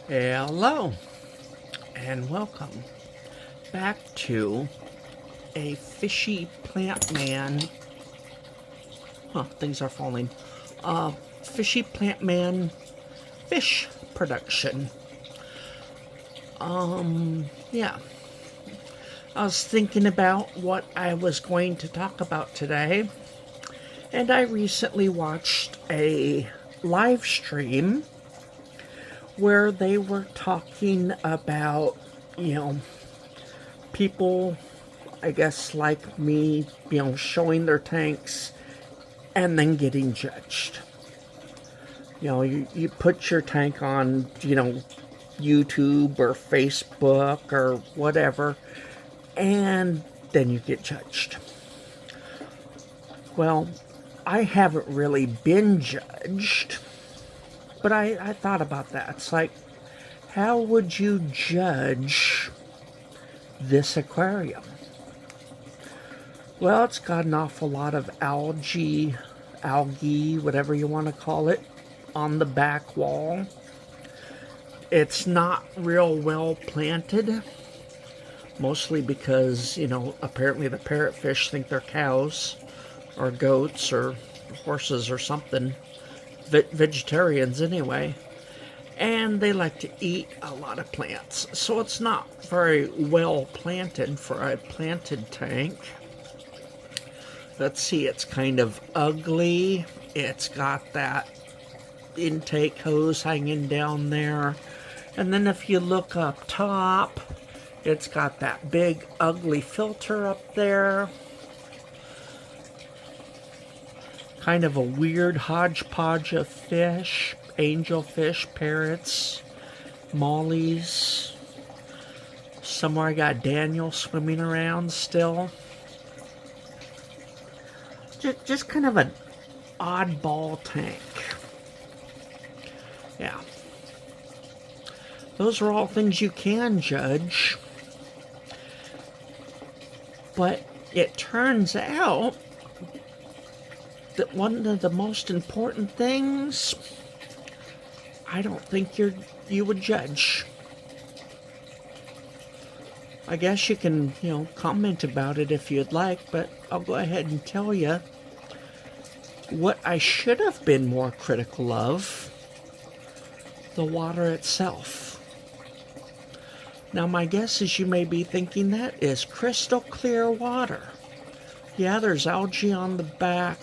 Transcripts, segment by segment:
Hello and welcome back to a fishy plant man. Things are falling. Fishy plant man fish production. Yeah. I was thinking about what I was going to talk about today, and I recently watched a live stream where they were talking about, people, I guess, like me, showing their tanks and then getting judged. You put your tank on, YouTube or Facebook or whatever, and then you get judged. Well, I haven't really been judged, but I thought about that. It's like, how would you judge this aquarium? Well, it's got an awful lot of algae, whatever you want to call it, on the back wall. It's not real well planted, mostly because, apparently the parrotfish think they're cows or goats or horses or something. Vegetarians anyway, and they like to eat a lot of plants, so it's not very well planted for a planted tank. Let's see, it's kind of ugly. It's got that intake hose hanging down there, and then if you look up top, it's got that big ugly filter up there. Kind of a weird hodgepodge of fish, angelfish, parrots, mollies. Somewhere I got Daniel swimming around still. Just kind of an oddball tank. Yeah. Those are all things you can judge. But it turns out that one of the most important things, I don't think you would judge. I guess you can, comment about it if you'd like, but I'll go ahead and tell you what I should have been more critical of: the water itself. Now, my guess is you may be thinking that is crystal clear water. Yeah, there's algae on the back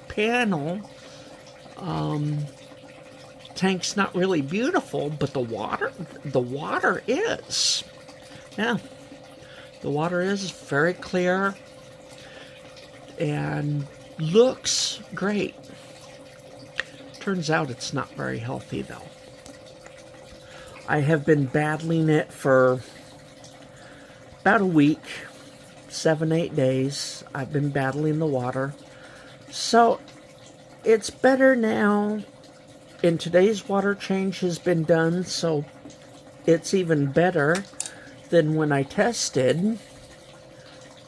panel. Tank's not really beautiful, but the water is. Yeah, the water is very clear and looks great. Turns out it's not very healthy though. I have been battling it for about a week, 7-8 days. I've been battling the water. So it's better now, and today's water change has been done, so it's even better than when I tested.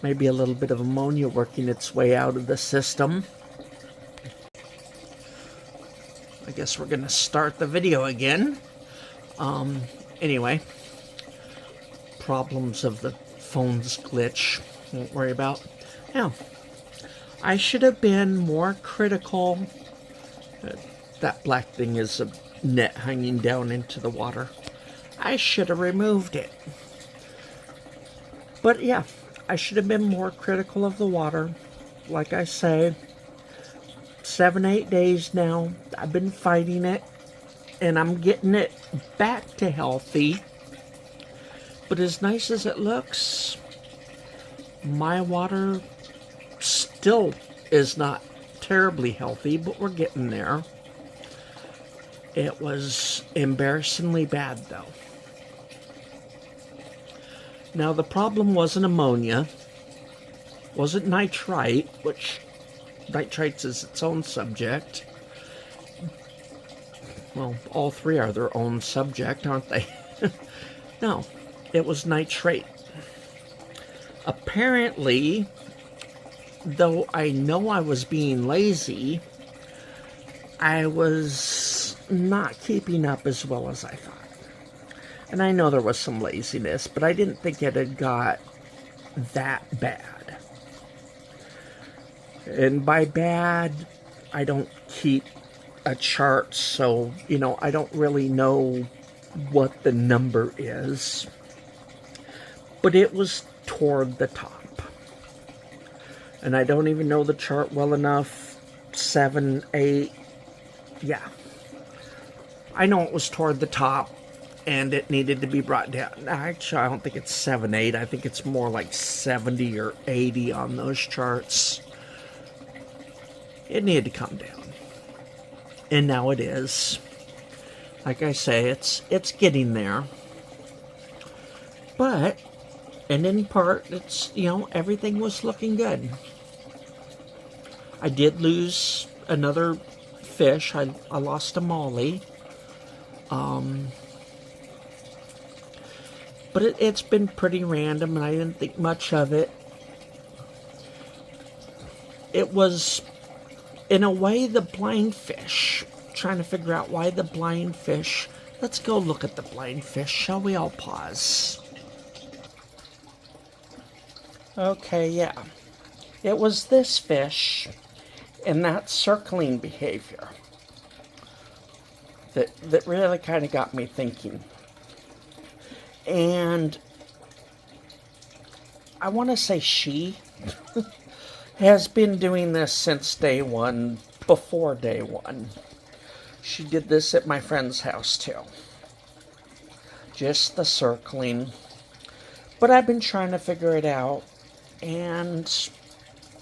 Maybe a little bit of ammonia working its way out of the system. I guess we're going to start the video again. Anyway, problems of the phone's glitch, won't worry about. Now, I should have been more critical. That black thing is a net hanging down into the water. I should have removed it. But yeah, I should have been more critical of the water. Like I say, 7-8 days now, I've been fighting it, and I'm getting it back to healthy. But as nice as it looks, my water still is not terribly healthy, but we're getting there. It was embarrassingly bad though. Now the problem wasn't ammonia, wasn't nitrite, which nitrites is its own subject. Well, all three are their own subject, aren't they? No, it was nitrate. Apparently, though I know I was being lazy, I was not keeping up as well as I thought. And I know there was some laziness, but I didn't think it had got that bad. And by bad, I don't keep a chart, so, you know, I don't really know what the number is. But it was toward the top. And I don't even know the chart well enough. 7, 8, yeah. I know it was toward the top, and it needed to be brought down. Actually, I don't think it's 7, 8. I think it's more like 70 or 80 on those charts. It needed to come down. And now it is. Like I say, it's getting there. But, and in part, it's, you know, everything was looking good. I did lose another fish. I lost a molly. But it's been pretty random, and I didn't think much of it. It was, in a way, the blind fish. Trying to figure out why the blind fish. Let's go look at the blind fish. Shall we all pause? Okay, yeah. It was this fish and that circling behavior that really kind of got me thinking. And I want to say she has been doing this since day one, before day one. She did this at my friend's house too. Just the circling. But I've been trying to figure it out. And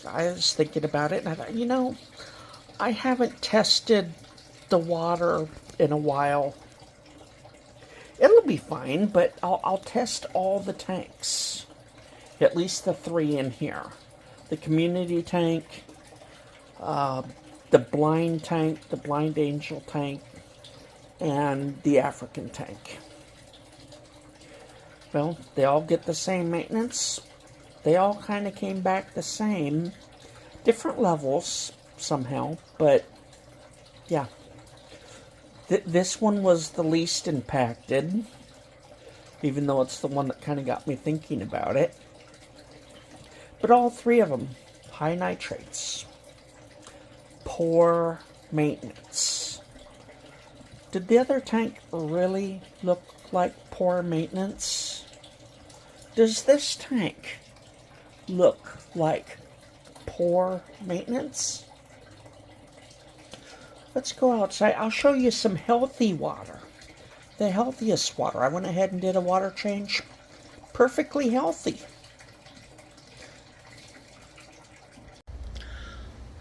I was thinking about it, and I thought, you know, I haven't tested the water in a while. It'll be fine, but I'll test all the tanks. At least the 3 in here. The community tank, the blind tank, the blind angel tank, and the African tank. Well, they all get the same maintenance. They all kind of came back the same. Different levels, somehow, but yeah. This one was the least impacted, even though it's the one that kind of got me thinking about it. But all 3 of them, high nitrates. Poor maintenance. Did the other tank really look like poor maintenance? Does this tank look like poor maintenance? Let's go outside. I'll show you some healthy water. The healthiest water. I went ahead and did a water change. Perfectly healthy.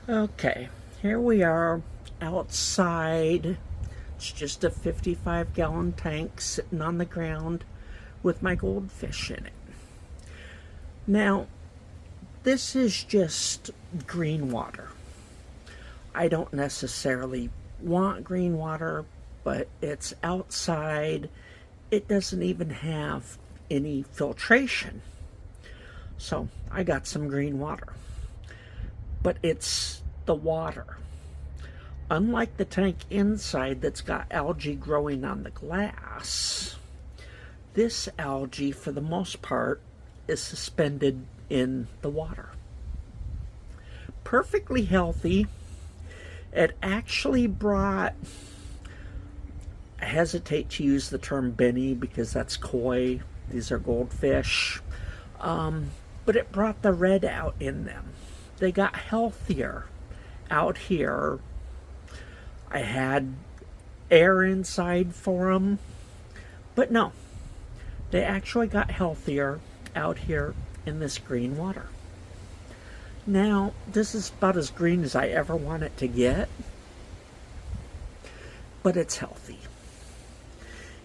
Okay, here we are outside. It's just a 55-gallon tank sitting on the ground with my goldfish in it. Now, this is just green water. I don't necessarily want green water, but it's outside. It doesn't even have any filtration. So I got some green water. But it's the water. Unlike the tank inside that's got algae growing on the glass, this algae, for the most part, is suspended in the water. Perfectly healthy. It actually brought, I hesitate to use the term Benny because that's koi. These are goldfish. But it brought the red out in them. They got healthier out here. I had air inside for them. But no, they actually got healthier out here in this green water. Now, this is about as green as I ever want it to get. But it's healthy.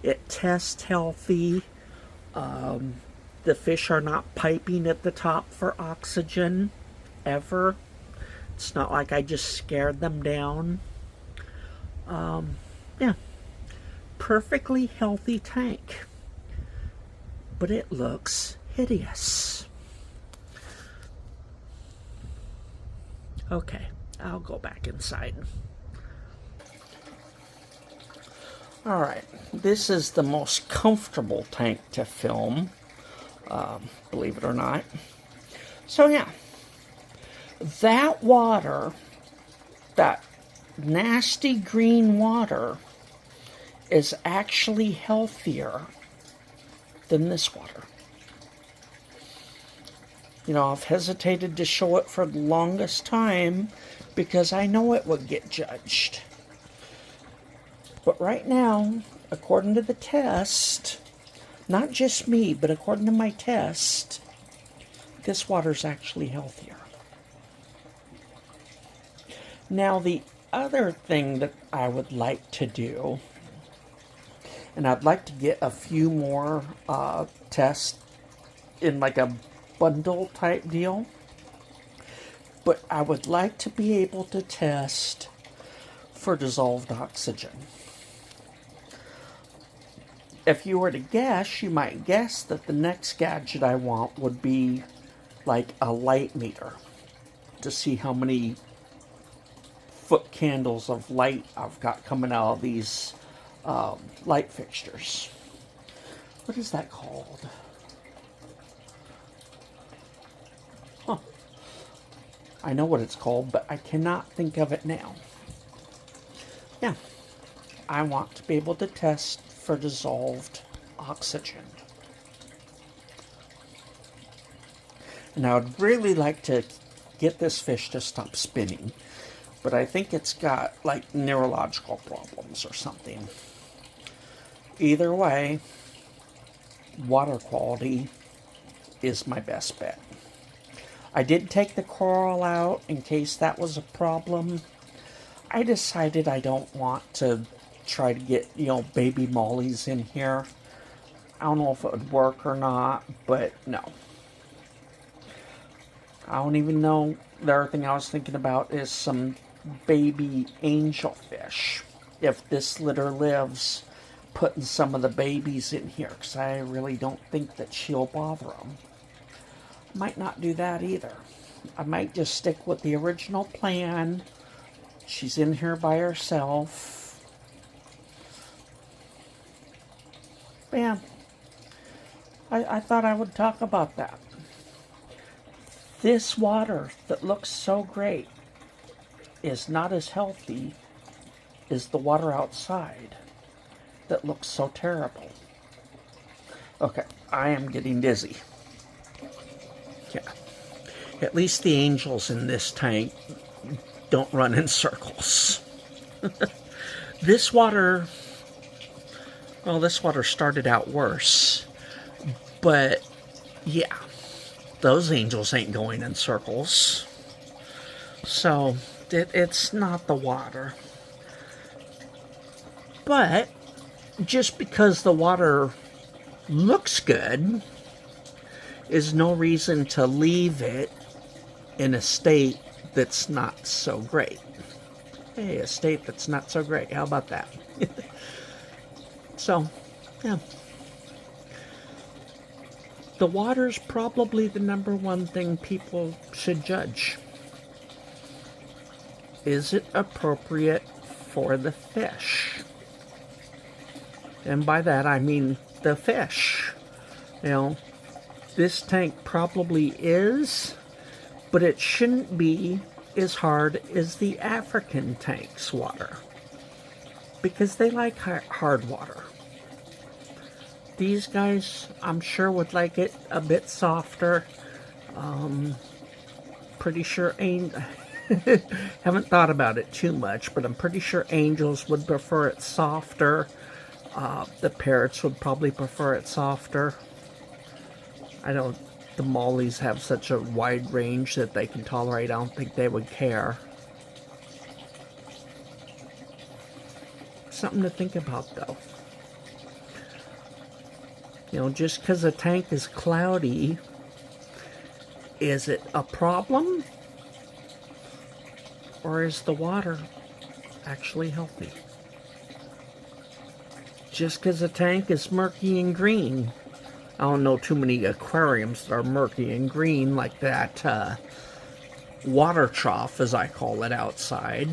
It tests healthy. The fish are not piping at the top for oxygen, ever. It's not like I just scared them down. Yeah. Perfectly healthy tank. But it looks hideous. Okay, I'll go back inside. Alright, this is the most comfortable tank to film, believe it or not. So yeah, that water, that nasty green water, is actually healthier than this water. You know, I've hesitated to show it for the longest time because I know it would get judged. But right now, according to the test, not just me, but according to my test, this water's actually healthier. Now, the other thing that I would like to do, and I'd like to get a few more tests in like a bundle type deal, but I would like to be able to test for dissolved oxygen. If you were to guess, you might guess that the next gadget I want would be like a light meter to see how many foot candles of light I've got coming out of these light fixtures. What is that called? Huh. I know what it's called, but I cannot think of it now. Yeah, I want to be able to test for dissolved oxygen. And I would really like to get this fish to stop spinning, but I think it's got like neurological problems or something. Either way, water quality is my best bet. I did take the coral out in case that was a problem. I decided I don't want to try to get, you know, baby mollies in here. I don't know if it would work or not, but no. I don't even know. The other thing I was thinking about is some baby angelfish. If this litter lives, putting some of the babies in here, because I really don't think that she'll bother them. Might not do that either. I might just stick with the original plan. She's in here by herself. But yeah, I thought I would talk about that. This water that looks so great is not as healthy as the water outside that looks so terrible. Okay, I am getting dizzy. Yeah. At least the angels in this tank don't run in circles. This water, well, this water started out worse. But, yeah, those angels ain't going in circles. So, it's not the water. But, just because the water looks good is no reason to leave it in a state that's not so great. Hey, a state that's not so great. How about that? So, yeah. The water's probably the number one thing people should judge. Is it appropriate for the fish? And by that I mean the fish. You know, this tank probably is, but it shouldn't be as hard as the African tank's water, because they like hard water. These guys, I'm sure, would like it a bit softer. Pretty sure, haven't thought about it too much, but I'm pretty sure angels would prefer it softer. The parrots would probably prefer it softer. I know the mollies have such a wide range that they can tolerate. I don't think they would care. Something to think about, though. You know, just because a tank is cloudy, is it a problem? Or is the water actually healthy? Just because a tank is murky and green. I don't know too many aquariums that are murky and green like that water trough, as I call it, outside.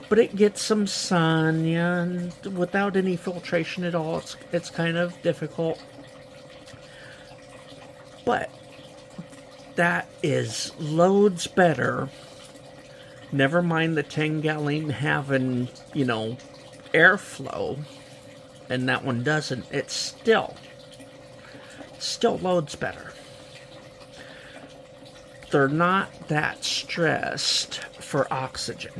but it gets some sun, yeah, and without any filtration at all, it's kind of difficult. But that is loads better. Never mind the 10 gallon having, airflow, and that one doesn't. It's still loads better. They're not that stressed for oxygen.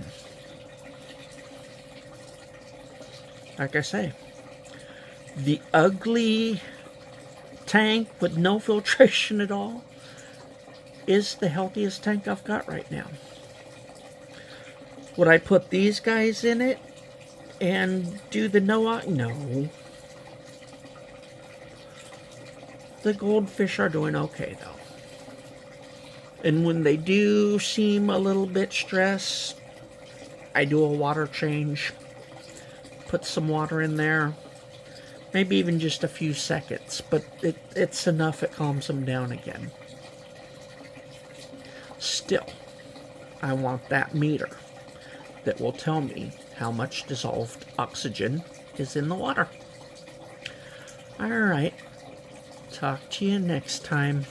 Like I say, the ugly tank with no filtration at all is the healthiest tank I've got right now. Would I put these guys in it and do the no? The goldfish are doing okay though. And when they do seem a little bit stressed, I do a water change. Put some water in there. Maybe even just a few seconds, but it's enough, it calms them down again. Still, I want that meter that will tell me how much dissolved oxygen is in the water. Alright, talk to you next time.